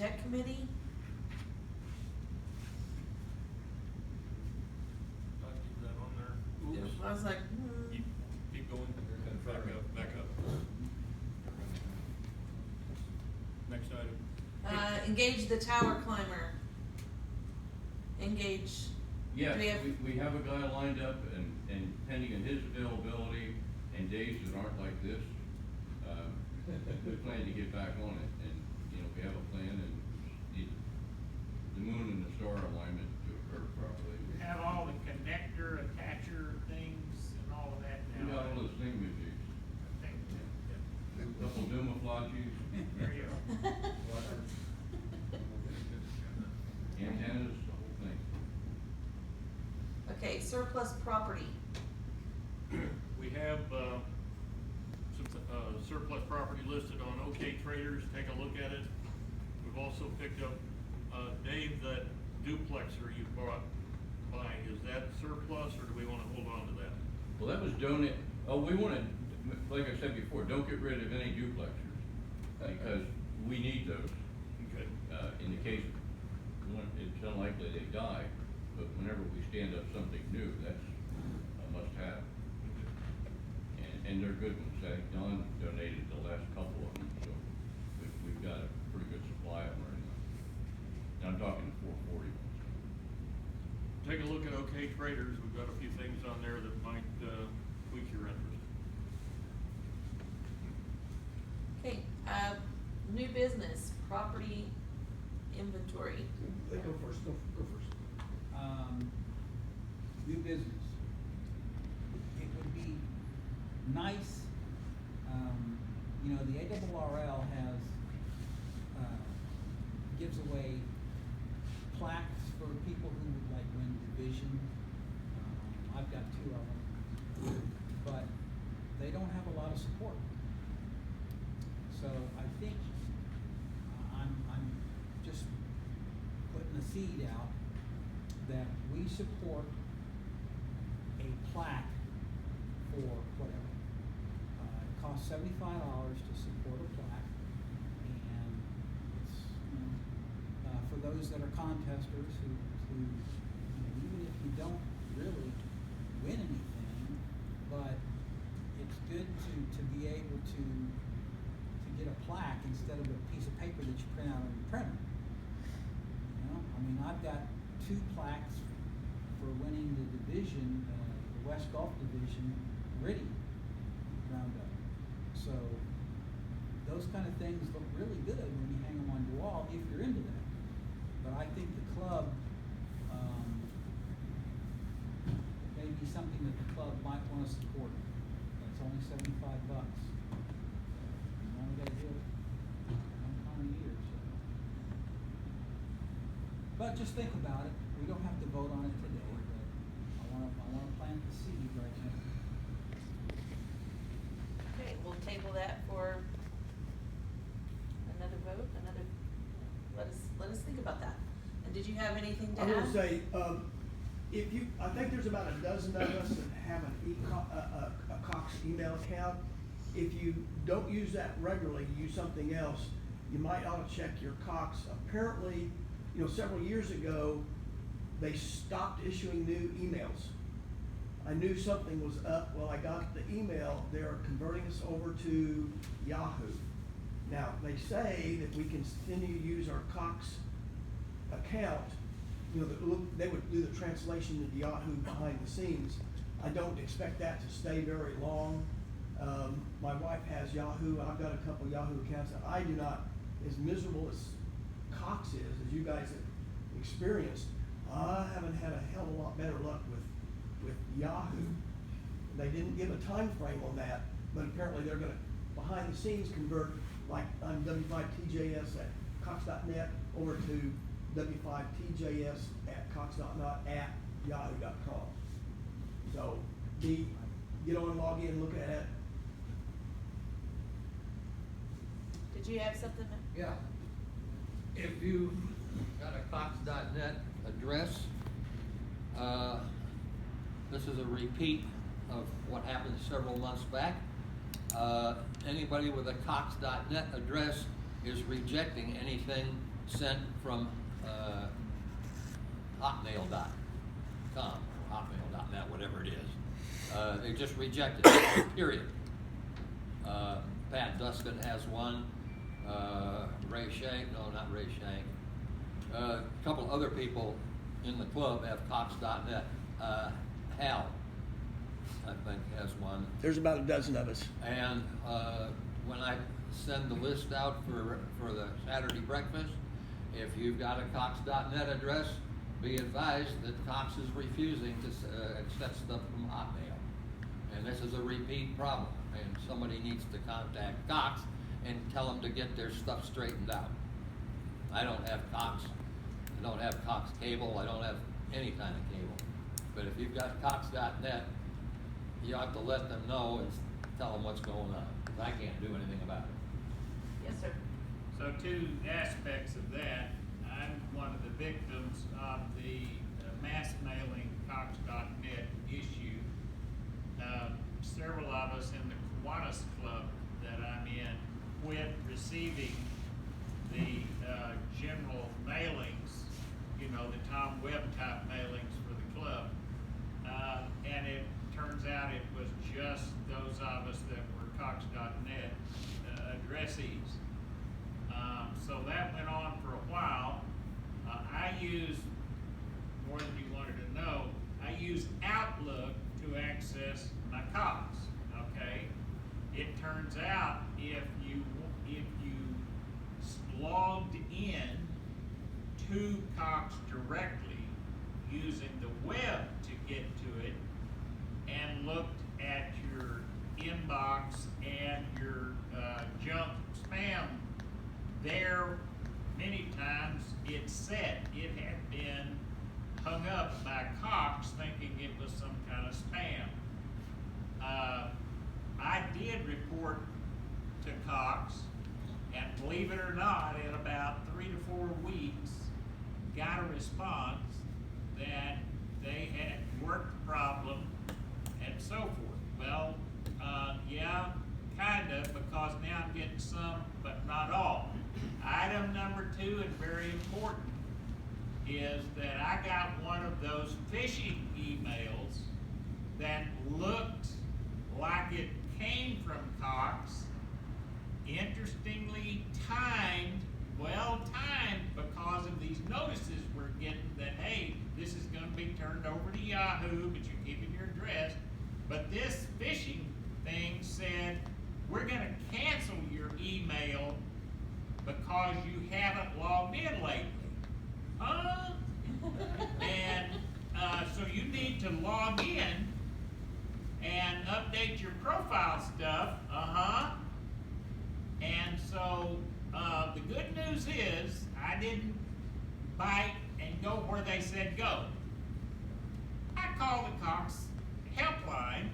tech committee. I'll keep that on there. Oops. I was like, Keep going. Back up. Next item. engage the tower climber. Engage. Yes, Do we have- we have a guy lined up and pending on his availability and days that aren't like this, we plan to get back on it, and, you know, we have a plan and need the moon and the star alignment to occur properly. You have all the connector, attacher things and all of that We now. got all those thingamajigs, I think, yeah. couple Dumaflages, There you go. antennas, the whole thing. Okay, surplus property. We have, some, surplus property listed on OK Traders, take a look at it. We've also picked up, Dave, that duplexer you bought buying, is that surplus, or do we wanna hold on to that? Well, that was donate, we wanna, like I said before, don't get rid of any duplexers, because we need those. Okay. In the case, it's unlikely they die, but whenever we stand up something new, that's a must-have. And they're good ones. Don donated the last couple of them, so we've got a pretty good supply of them right now. And I'm talking the 440 ones. Take a look at OK Traders, we've got a few things on there that might, pique your interest. Okay, new business, property inventory. Go first, go first. New business. It would be nice, you know, the ARRL has, gives away plaques for people who would like win division. I've got 2 of them, but they don't have a lot of support. So I think I'm just putting a seed out that we support a plaque for whatever. It costs $75 to support a plaque, and it's, you know, for those that are contesters who, you know, even if you don't really win anything, but it's good to be able to get a plaque instead of a piece of paper that you print out on your printer. You know, I mean, I've got 2 plaques for winning the division, the West Gulf Division, Gritty Roundup. So those kind of things look really good when you hang them on your wall if you're into that. But I think the club, may be something that the club might want to support. It's only $75. You only got to do it one time a year, so. But just think about it. We don't have to vote on it today, but I wanna plant the seed right now. Okay, we'll table that for another vote, let us think about that. And did you have anything to add? I'm gonna say, if you, I think there's about a dozen of us that have a Cox email account. If you don't use that regularly, you use something else, you might ought to check your Cox. Apparently, you know, several years ago, they stopped issuing new emails. I knew something was up. Well, I got the email, they're converting us over to Yahoo. Now, they say that we can continue to use our Cox account, you know, they would do the translation to Yahoo behind the scenes. I don't expect that to stay very long. My wife has Yahoo, I've got a couple Yahoo accounts, and I do not, as miserable as Cox is, as you guys have experienced, I haven't had a hell of a lot better luck with Yahoo. They didn't give a time frame on that, but apparently they're gonna, behind the scenes, convert, like on W5TJS at Cox.net over to W5TJS at Cox.net at Yahoo.com. So, get on, log in, look at it. Did you have something? Yeah. If you got a Cox.net address, this is a repeat of what happened several months back. Anybody with a Cox.net address is rejecting anything sent from, hotmail.com, or hotmail.net, whatever it is. They just rejected it, period. Pat Dustin has one, Ray Shank, no, not Ray Shank. A couple other people in the club have Cox.net. Hal, I think, has one. There's about a dozen of us. And when I send the list out for the Saturday breakfast, if you've got a Cox.net address, be advised that Cox is refusing to accept stuff from Hotmail. And this is a repeat problem, and somebody needs to contact Cox and tell them to get their stuff straightened out. I don't have Cox. I don't have Cox cable. I don't have any kind of cable. But if you've got Cox.net, you have to let them know and tell them what's going on. 'Cause I can't do anything about it. Yes, sir. So two aspects of that. I'm one of the victims of the mass mailing Cox.net issue. Several of us in the Kiwanis Club that I'm in quit receiving the general mailings, you know, the Tom Webb type mailings for the club. And it turns out it was just those of us that were Cox.net addressees. So that went on for a while. I used, more than you wanted to know, I used Outlook to access my Cox, okay? It turns out if you logged in to Cox directly using the web to get to it and looked at your inbox and your junk spam there, many times it said it had been hung up by Cox thinking it was some kind of spam. I did report to Cox, and believe it or not, in about 3 to 4 weeks, got a response that they had worked the problem and so forth. Well, yeah, kinda, because now I'm getting some, but not all. Item number 2, and very important, is that I got one of those phishing emails that looked like it came from Cox, interestingly timed, well timed, because of these notices we're getting that, hey, this is gonna be turned over to Yahoo, but you're keeping your address. But this phishing thing said, we're gonna cancel your email because you haven't logged in lately. Huh? And so you need to log in and update your profile stuff. And so the good news is I didn't bite and go where they said go. I called the Cox helpline,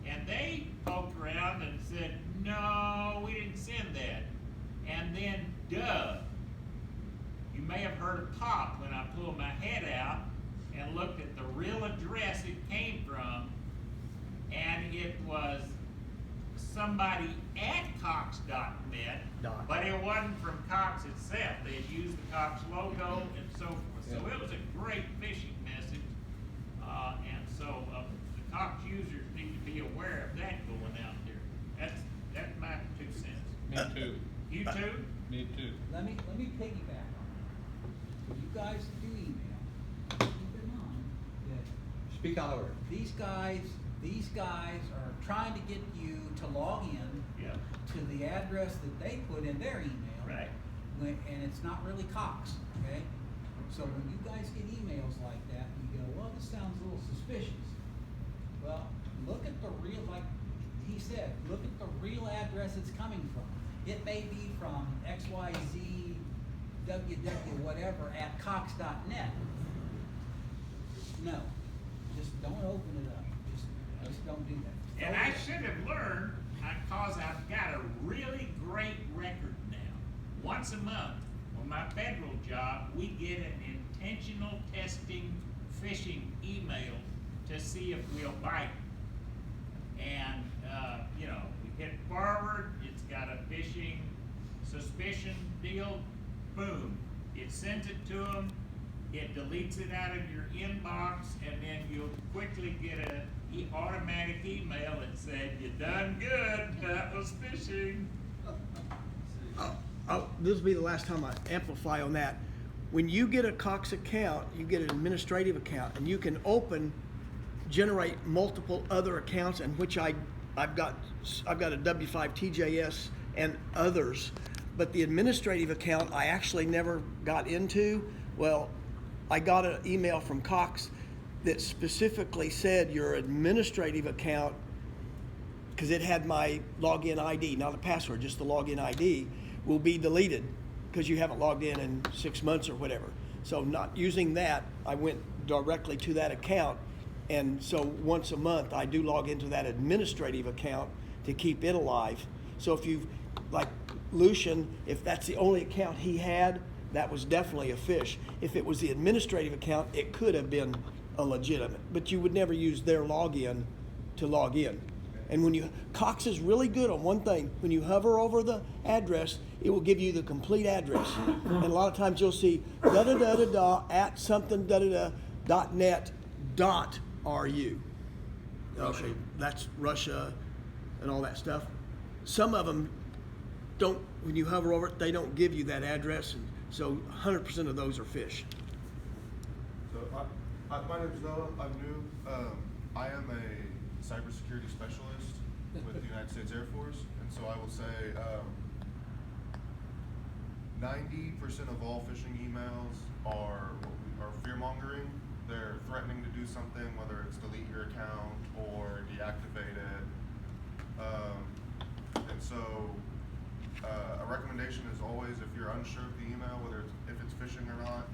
and they poked around and said, no, we didn't send that. And then, duh, you may have heard a pop when I pulled my head out and looked at the real address it came from, and it was somebody at Cox.net, but it wasn't from Cox itself. They had used the Cox logo and so forth. So it was a great phishing message, and so the Cox users need to be aware of that going out there. That's my 2 cents. Me too. You too? Me too. Let me piggyback on it. When you guys do email, keep in mind that Speak out louder. these guys are trying to get you to log in Yeah. to the address that they put in their email. Right. And it's not really Cox, okay? So when you guys get emails like that, you go, well, this sounds a little suspicious. Well, look at the real, like he said, look at the real address it's coming from. It may be from XYZ, WW, whatever, at Cox.net. No, just don't open it up. Just don't do that. And I should have learned, because I've got a really great record now. Once a month, on my federal job, we get an intentional testing phishing email to see if we'll bite. And, you know, we hit forward, it's got a phishing suspicion deal, boom, it sends it to them, it deletes it out of your inbox, and then you'll quickly get a automatic email that said, "You done good, that was phishing." This will be the last time I amplify on that. When you get a Cox account, you get an administrative account, and you can generate multiple other accounts, and which I've got a W5 TJS and others, but the administrative account I actually never got into. Well, I got an email from Cox that specifically said your administrative account, because it had my login ID, not a password, just the login ID, will be deleted because you haven't logged in 6 months or whatever. So not using that, I went directly to that account, and so once a month I do log into that administrative account to keep it alive. So if you, like Lucian, if that's the only account he had, that was definitely a phish. If it was the administrative account, it could have been a legitimate, but you would never use their login to log in. And Cox is really good on one thing. When you hover over the address, it will give you the complete address. And a lot of times you'll see da-da-da-da-da at something da-da-da.net.ru. Okay, that's Russia and all that stuff. Some of them don't, when you hover over it, they don't give you that address. And so 100% of those are phish. So my name's Noah. I'm new. I am a cybersecurity specialist with the United States Air Force, and so I will say 90% of all phishing emails are fear mongering. They're threatening to do something, whether it's delete your account or deactivate it. And so a recommendation is always, if you're unsure of the email, whether if it's phishing or not,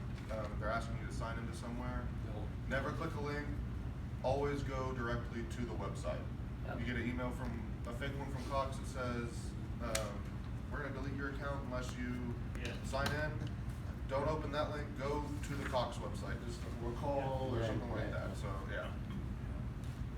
they're asking you to sign into somewhere, never click a link. Always go directly to the website. You get an email from a fake one from Cox that says, we're gonna delete your account unless you sign in. Don't open that link, go to the Cox website, just or call or something like that, so yeah.